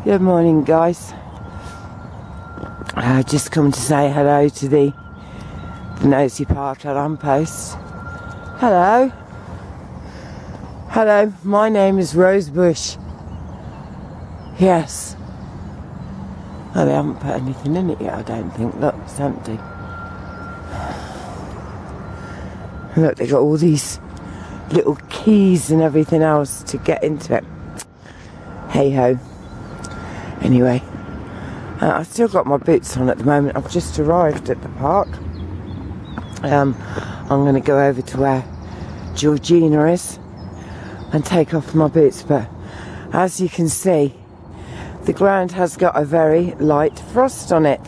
Good morning, guys. Just come to say hello to the nosy part of lamppost. Hello. Hello, my name is Rosebush. Yes. Oh, they haven't put anything in it yet, I don't think. Look, it's empty. Look, they got all these little keys and everything else to get into it. Hey ho. Anyway, I've still got my boots on at the moment. I've just arrived at the park. I'm going to go over to where Georgina is and take off my boots, but as you can see, the ground has got a very light frost on it,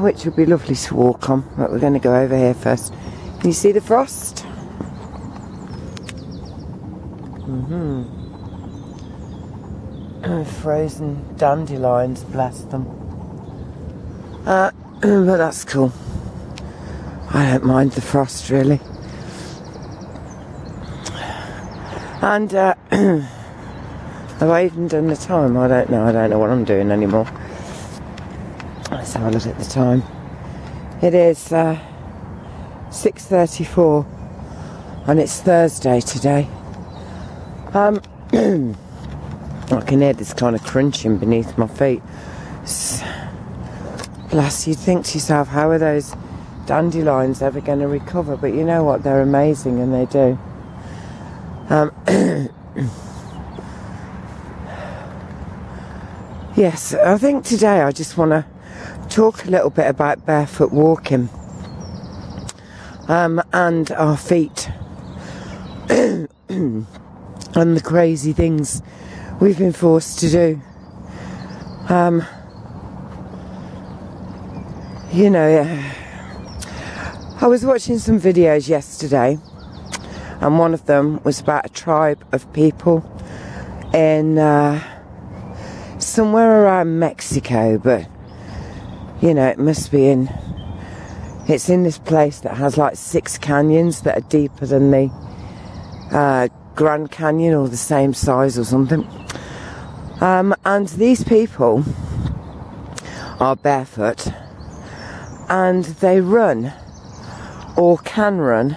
which would be lovely to walk on, but we're going to go over here first. Can you see the frost? Frozen dandelions, bless them. But that's cool. I don't mind the frost, really. And have I even done the time? I don't know what I'm doing anymore. Let's have a look at the time. It is 6:34 and it's Thursday today. I can hear this kind of crunching beneath my feet. Bless, you'd think to yourself, how are those dandelions ever going to recover? But you know what, they're amazing, and they do. Yes, I think today I just want to talk a little bit about barefoot walking and our feet and the crazy things we've been forced to do. You know, I was watching some videos yesterday, and one of them was about a tribe of people in somewhere around Mexico, but you know, it must be it's in this place that has like 6 canyons that are deeper than the Grand Canyon, or the same size or something. And these people are barefoot, and they run, or can run,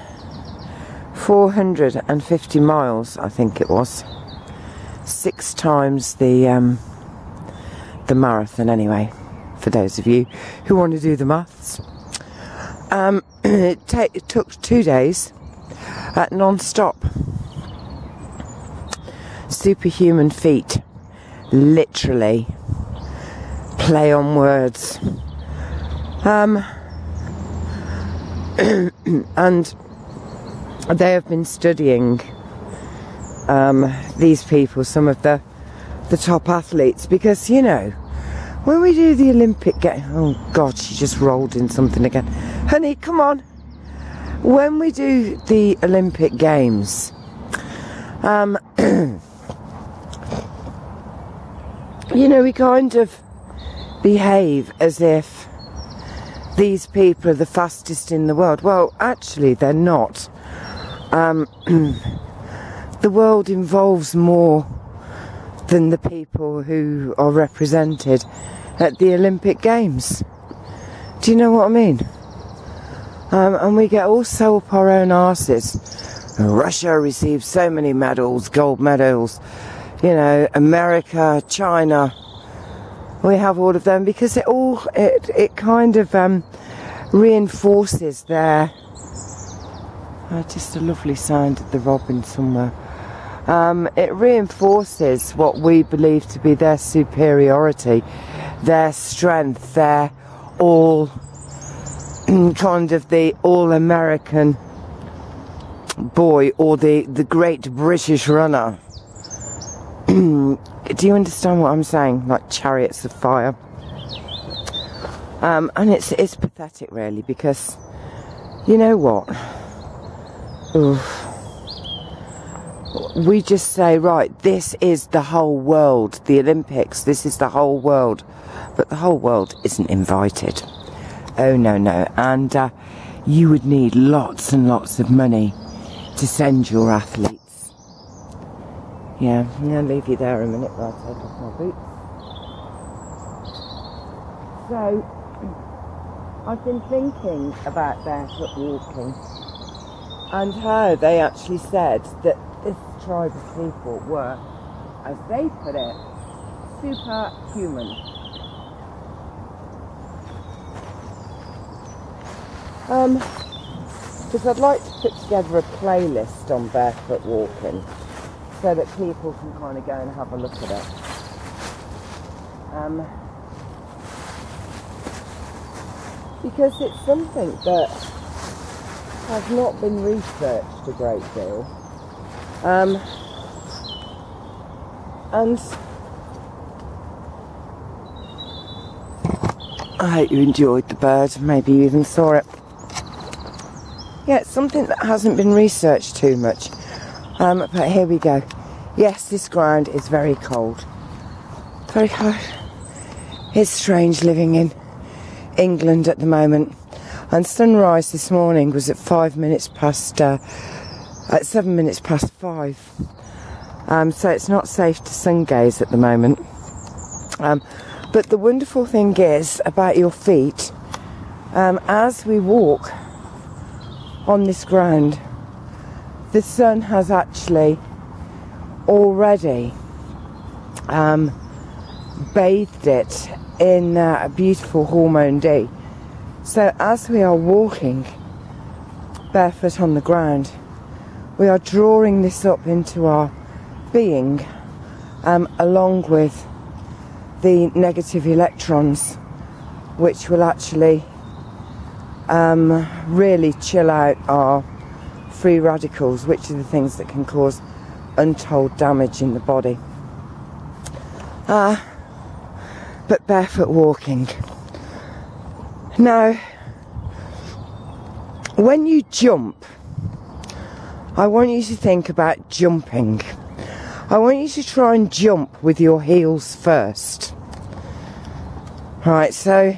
450 miles, I think it was. 6 times the marathon, anyway, for those of you who want to do the maths. It took 2 days non-stop. Superhuman feat, literally. Play on words. And they have been studying these people, some of the top athletes, because you know, when we do the Olympic game, oh God, she just rolled in something again. Honey, come on. When we do the Olympic Games, you know, we kind of behave as if these people are the fastest in the world. Well, actually, they're not. The world involves more than the people who are represented at the Olympic Games. Do you know what I mean? And we get all so up our own arses. Russia receives so many medals, gold medals. You know, America, China, we have all of them because it kind of reinforces their just a lovely sound of the robin somewhere. It reinforces what we believe to be their superiority, their strength, their all kind of the all-American boy, or the great British runner. Do you understand what I'm saying? Like chariots of fire. And it's pathetic, really, because you know what? Oof. We just say, right, this is the whole world, the Olympics, this is the whole world, but the whole world isn't invited. Oh no, and you would need lots and lots of money to send your athletes. Yeah, I'm going to leave you there a minute while I take off my boots. So, I've been thinking about barefoot walking and how they actually said that this tribe of people were, as they put it, superhuman. Because I'd like to put together a playlist on barefoot walking so that people can kind of go and have a look at it. Because it's something that has not been researched a great deal. And I hope you enjoyed the bird, maybe you even saw it. Yeah, it's something that hasn't been researched too much. But here we go. Yes, this ground is very cold. Very cold. It's strange living in England at the moment. And sunrise this morning was at 7 minutes past 5. So it's not safe to sun gaze at the moment. But the wonderful thing is about your feet, as we walk on this ground, the sun has actually already bathed it in a beautiful hormone D. So as we are walking barefoot on the ground, we are drawing this up into our being, along with the negative electrons, which will actually really chill out our free radicals, which are the things that can cause untold damage in the body. But barefoot walking. Now, when you jump, I want you to think about jumping. I want you to try and jump with your heels first. Right, so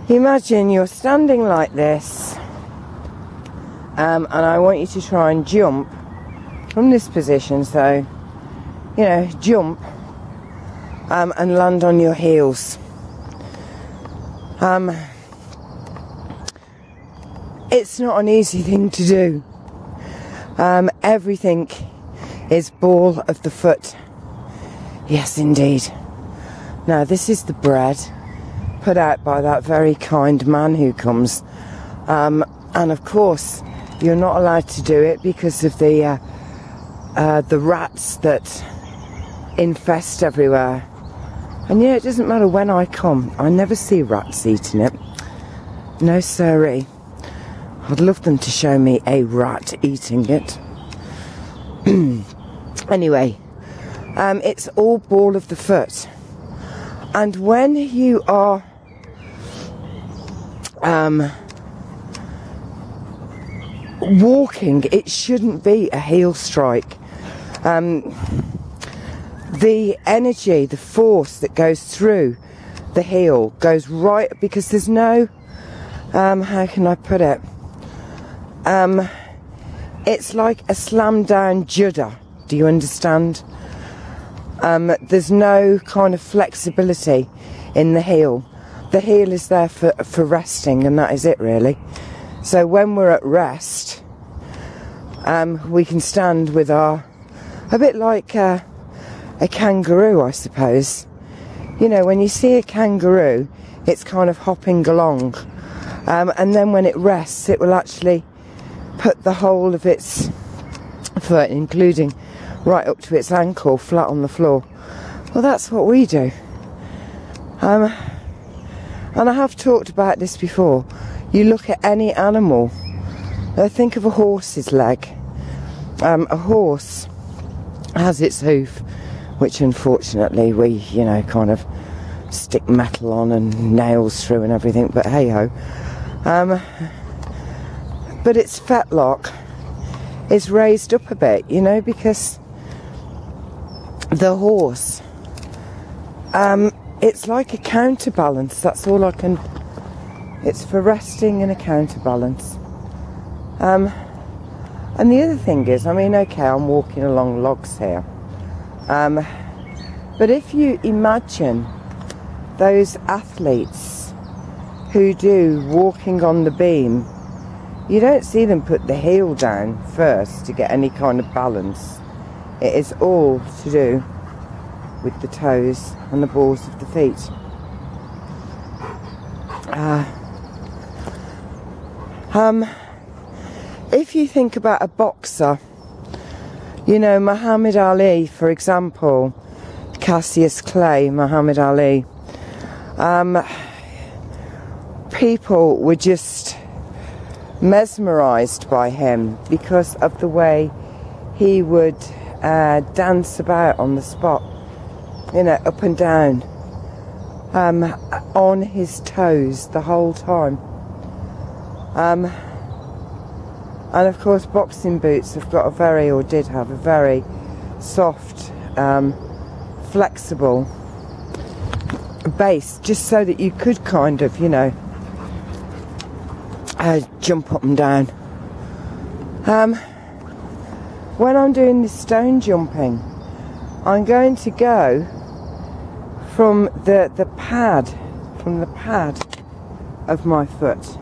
imagine you're standing like this, and I want you to try and jump from this position. So, you know, jump and land on your heels. It's not an easy thing to do. Everything is ball of the foot. Yes, indeed. Now, this is the bread put out by that very kind man who comes. And of course, you're not allowed to do it because of the rats that infest everywhere. And yeah, it doesn't matter when I come, I never see rats eating it. No siree. I'd love them to show me a rat eating it. Anyway, it's all ball of the foot. And when you are walking, it shouldn't be a heel strike. The energy, the force that goes through the heel goes right, because there's no, how can I put it? It's like a slam down judder. Do you understand? There's no kind of flexibility in the heel. The heel is there for resting, and that is it really. So when we're at rest, we can stand with our, a bit like a kangaroo, I suppose. You know, when you see a kangaroo, it's kind of hopping along, and then when it rests, it will actually put the whole of its foot, including right up to its ankle, flat on the floor. Well, that's what we do. And I have talked about this before. You look at any animal, think of a horse's leg. A horse has its hoof, which unfortunately we, you know, kind of stick metal on and nails through and everything, but hey ho. But its fetlock is raised up a bit, you know, because the horse, it's like a counterbalance. That's all I can, it's for resting and a counterbalance. And the other thing is, I mean, okay, I'm walking along logs here, but if you imagine those athletes who do walking on the beam, you don't see them put the heel down first to get any kind of balance. It is all to do with the toes and the balls of the feet. If you think about a boxer, you know, Muhammad Ali, for example, Cassius Clay, Muhammad Ali, people were just mesmerised by him because of the way he would dance about on the spot, you know, up and down, on his toes the whole time. And of course boxing boots have got a very, or did have a very soft, flexible base, just so that you could kind of, you know, jump up and down. When I'm doing this stone jumping, I'm going to go from the pad of my foot.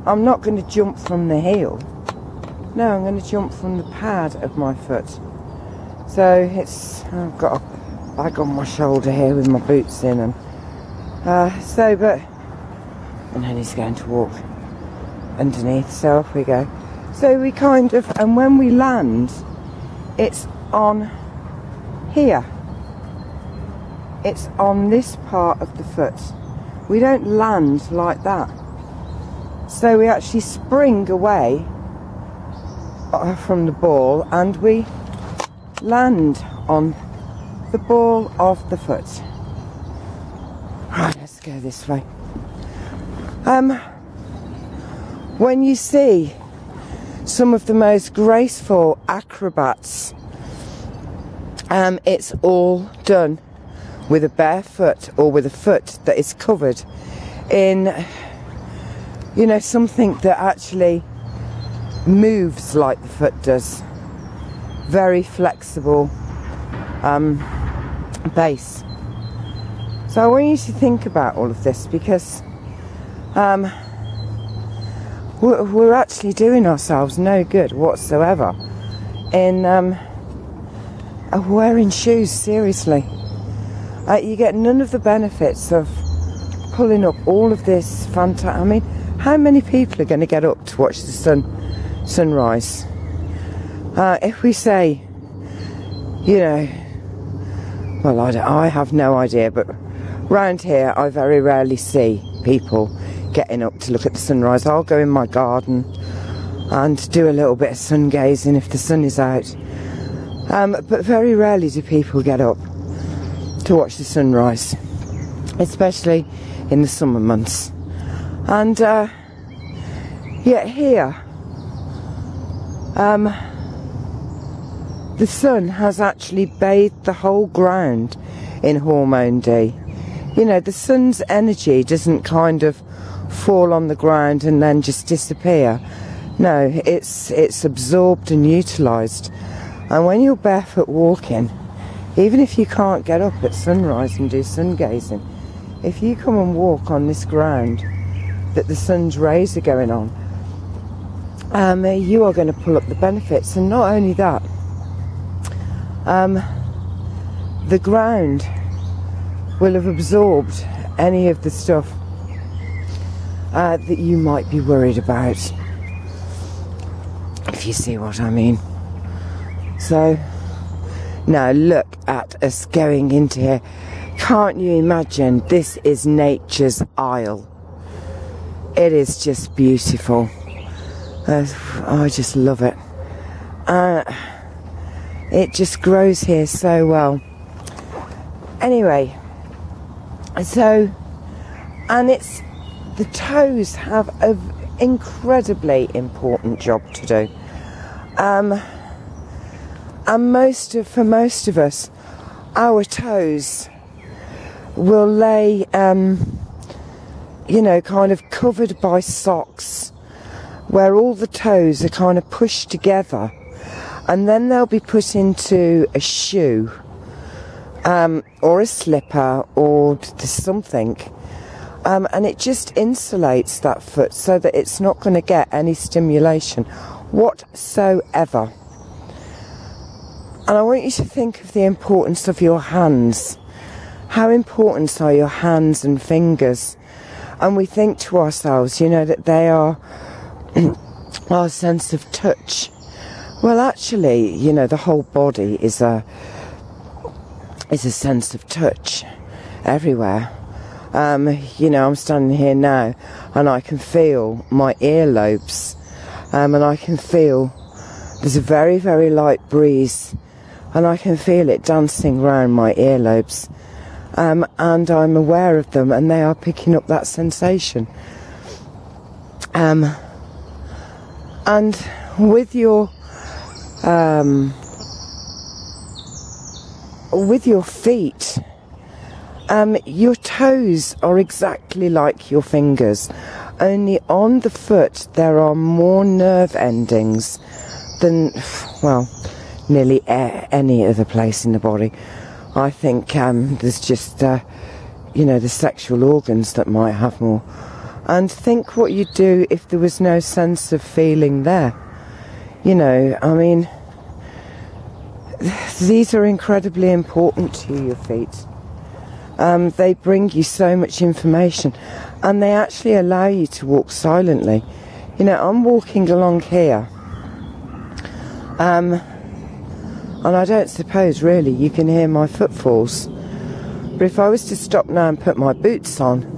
I'm not going to jump from the heel. No, I'm going to jump from the pad of my foot. So it's, I've got a bag on my shoulder here with my boots in, and and then he's going to walk underneath, so off we go. So we kind of, and when we land, it's on here. It's on this part of the foot. We don't land like that. So we actually spring away from the ball and we land on the ball of the foot. Right, let's go this way. When you see some of the most graceful acrobats, it's all done with a bare foot, or with a foot that is covered in, you know, something that actually moves like the foot does. Very flexible base. So I want you to think about all of this, because we're actually doing ourselves no good whatsoever in wearing shoes, seriously. You get none of the benefits of pulling up all of this fantastic. I mean, how many people are going to get up to watch the sunrise? If we say, you know, well, I have no idea, but round here I very rarely see people getting up to look at the sunrise. I'll go in my garden and do a little bit of sun gazing if the sun is out, but very rarely do people get up to watch the sunrise, especially in the summer months. And yet here the sun has actually bathed the whole ground in hormone D. You know, the sun's energy doesn't kind of fall on the ground and then just disappear. No, it's absorbed and utilised. And when you're barefoot walking, even if you can't get up at sunrise and do sun gazing, if you come and walk on this ground that the sun's rays are going on, you are going to pull up the benefits. And not only that, the ground will have absorbed any of the stuff that you might be worried about, if you see what I mean. So now look at us going into here. Can't you imagine? This is nature's isle. It is just beautiful. I just love it. It just grows here so well. Anyway, so, and it's, the toes have an incredibly important job to do. And for most of us, our toes will lay, you know, kind of covered by socks where all the toes are kind of pushed together, and then they'll be put into a shoe or a slipper or something, and it just insulates that foot so that it's not going to get any stimulation whatsoever. And I want you to think of the importance of your hands. How important are your hands and fingers? And we think to ourselves, you know, that they are our sense of touch. Well, actually, you know, the whole body is a sense of touch everywhere. You know, I'm standing here now and I can feel my earlobes, and I can feel there's a very, very light breeze, and I can feel it dancing round my earlobes, and I'm aware of them, and they are picking up that sensation. And with your feet, your toes are exactly like your fingers, only on the foot there are more nerve endings than, well, nearly any other place in the body. I think there's just, you know, the sexual organs that might have more. And think what you'd do if there was no sense of feeling there. You know, I mean, these are incredibly important to your feet. They bring you so much information, and they actually allow you to walk silently. You know, I'm walking along here, and I don't suppose really you can hear my footfalls, but if I was to stop now and put my boots on,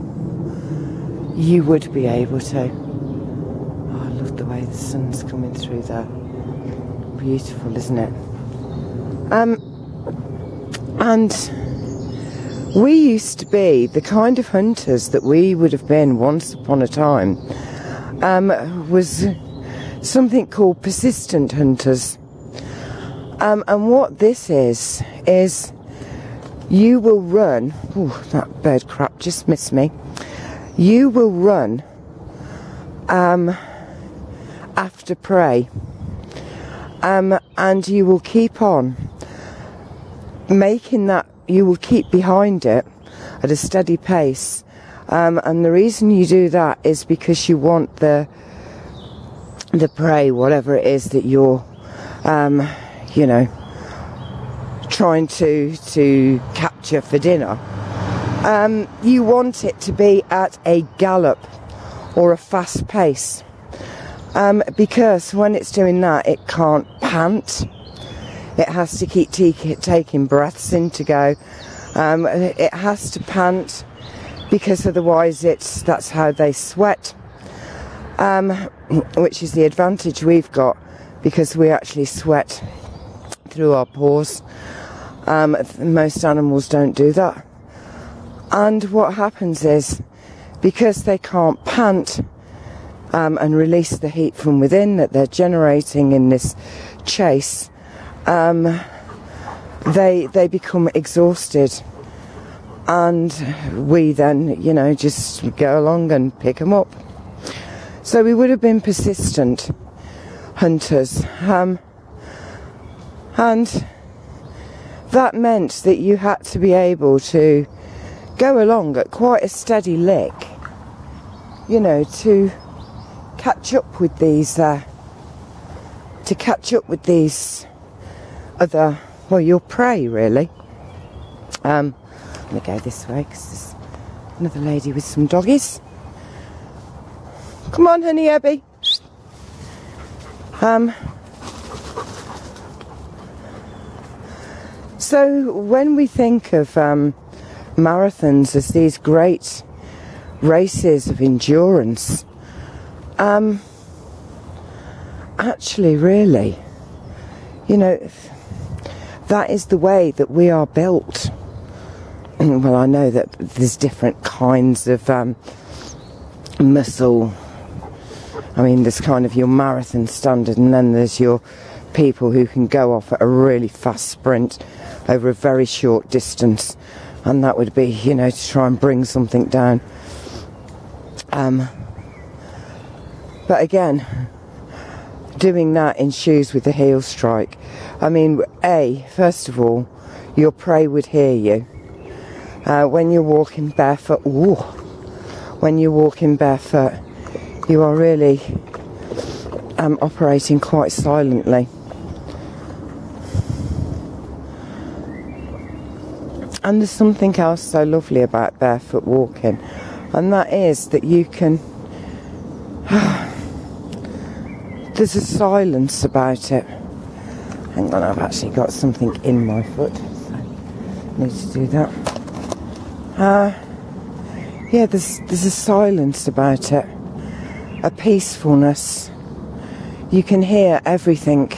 you would be able to. Oh, I love the way the sun's coming through there. Beautiful, isn't it? And we used to be the kind of hunters that we would have been once upon a time, was something called persistent hunters. And what this is you will run. Oh, that bird crap just missed me. You will run after prey, and you will keep on making that. You will keep behind it at a steady pace, and the reason you do that is because you want the prey, whatever it is that you're you know, trying to capture for dinner, you want it to be at a gallop or a fast pace, because when it's doing that it can't pant. It has to keep taking breaths in to go. It has to pant, because otherwise that's how they sweat, which is the advantage we've got, because we actually sweat through our pores. Most animals don't do that. And what happens is, because they can't pant and release the heat from within that they're generating in this chase, they become exhausted, and we then, you know, just go along and pick them up. So we would have been persistent hunters, and that meant that you had to be able to go along at quite a steady lick, you know, to catch up with these other, well, your prey, really. Let me go this way, because there's another lady with some doggies. Come on, honey Abby. So when we think of marathons as these great races of endurance, actually, really, you know, that is the way that we are built. Well, I know that there's different kinds of muscle. I mean, there's kind of your marathon standard, and then there's your people who can go off at a really fast sprint over a very short distance, and that would be, you know, to try and bring something down. But again, doing that in shoes with a heel strike, I mean, first of all, your prey would hear you. When you're walking barefoot, when you're walking barefoot, you are really operating quite silently. And there's something else so lovely about barefoot walking, and that is that you can there's a silence about it. Hang on, I've actually got something in my foot, so I need to do that. Yeah, there's a silence about it, a peacefulness. You can hear everything.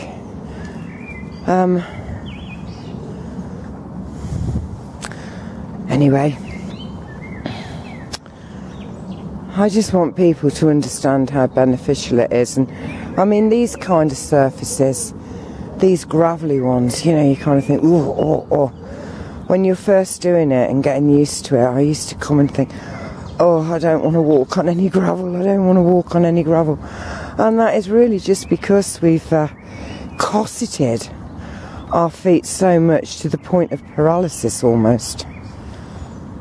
Anyway, I just want people to understand how beneficial it is. And I mean, these kind of surfaces, these gravelly ones, you know, you kind of think, oh. When you're first doing it and getting used to it, I used to come and think, oh, I don't want to walk on any gravel, I don't want to walk on any gravel. And that is really just because we've cosseted our feet so much to the point of paralysis almost.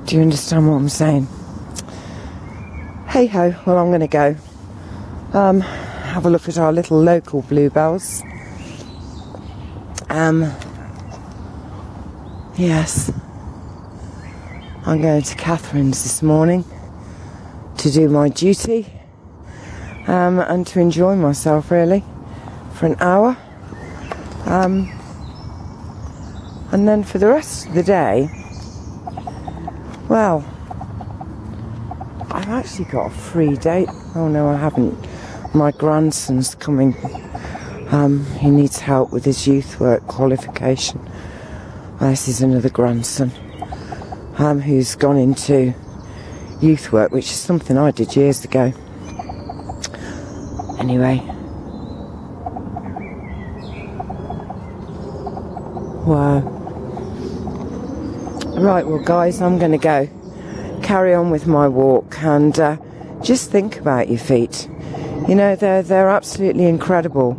Do you understand what I'm saying? Hey ho, well, I'm going to go have a look at our little local bluebells. Yes, I'm going to Catherine's this morning to do my duty and to enjoy myself really for an hour, and then for the rest of the day, well, I've actually got a free date. Oh no, I haven't. My grandson's coming. He needs help with his youth work qualification. This is another grandson who's gone into youth work, which is something I did years ago. Anyway, wow. Right, well guys, I'm going to go carry on with my walk and just think about your feet. You know, they're absolutely incredible,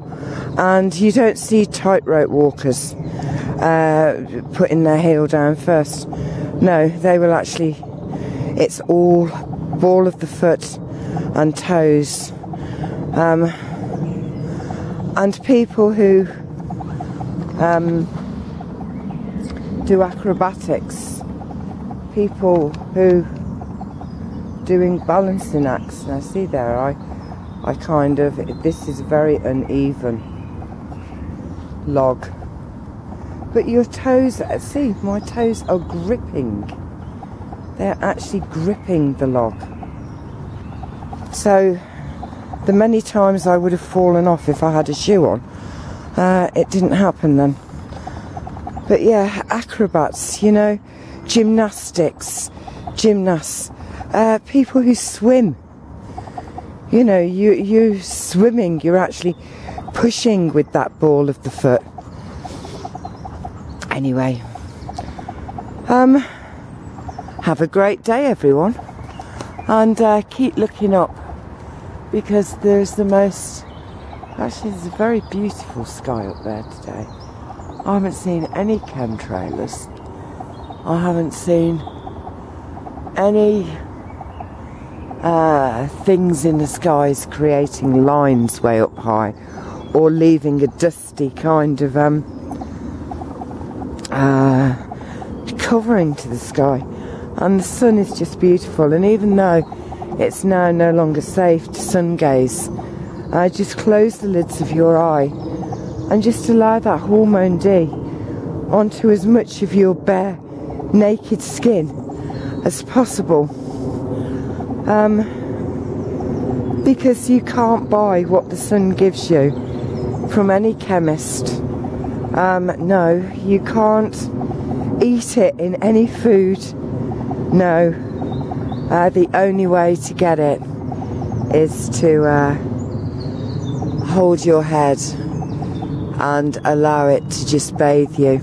and you don't see tightrope walkers putting their heel down first. No, they will actually, it's all ball of the foot and toes. And people who do acrobatics, people who doing balancing acts. Now see there, I kind of, this is very uneven log. But your toes, see, my toes are gripping. They're actually gripping the log. So, the many times I would have fallen off if I had a shoe on, it didn't happen then. But yeah, acrobats, you know, gymnasts, people who swim. You know, you swimming, you're actually pushing with that ball of the foot. Anyway, have a great day everyone, and keep looking up, because there's the most, actually there's a very beautiful sky up there today. I haven't seen any chemtrailers, I haven't seen any things in the skies creating lines way up high, or leaving a dusty kind of covering to the sky. And the sun is just beautiful, and even though it's now no longer safe to sun gaze, just close the lids of your eye and just allow that hormone D onto as much of your bare naked skin as possible, because you can't buy what the sun gives you from any chemist. No, you can't eat it in any food. No, the only way to get it is to hold your head and allow it to just bathe you.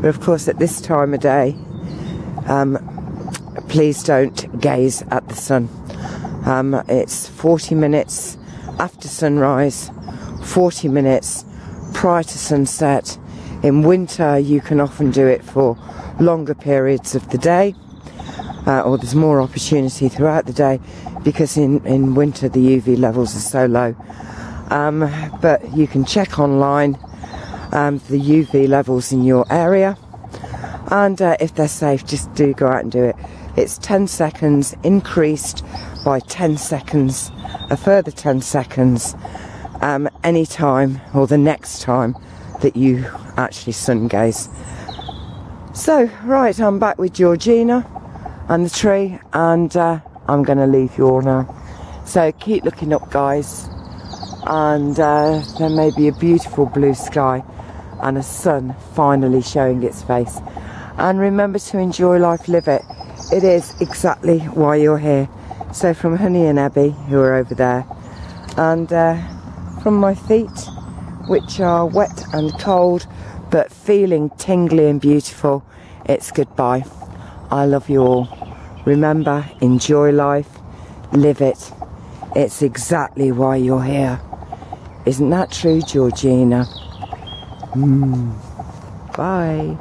But of course at this time of day, please don't gaze at the sun. It's 40 minutes after sunrise, 40 minutes prior to sunset. In winter you can often do it for longer periods of the day, or there's more opportunity throughout the day, because in winter the UV levels are so low. But you can check online the UV levels in your area, and if they're safe, just do go out and do it. It's 10 seconds increased by 10 seconds, a further 10 seconds any time or the next time that you actually sun gaze. So right, I'm back with Georgina and the tree, and I'm going to leave you all now. So keep looking up, guys, and there may be a beautiful blue sky and a sun finally showing its face. And remember to enjoy life, live it. It is exactly why you're here. So from Honey and Abby, who are over there, and from my feet, which are wet and cold but feeling tingly and beautiful, it's goodbye. I love you all. Remember, enjoy life, live it. It's exactly why you're here. Isn't that true, Georgina? Bye.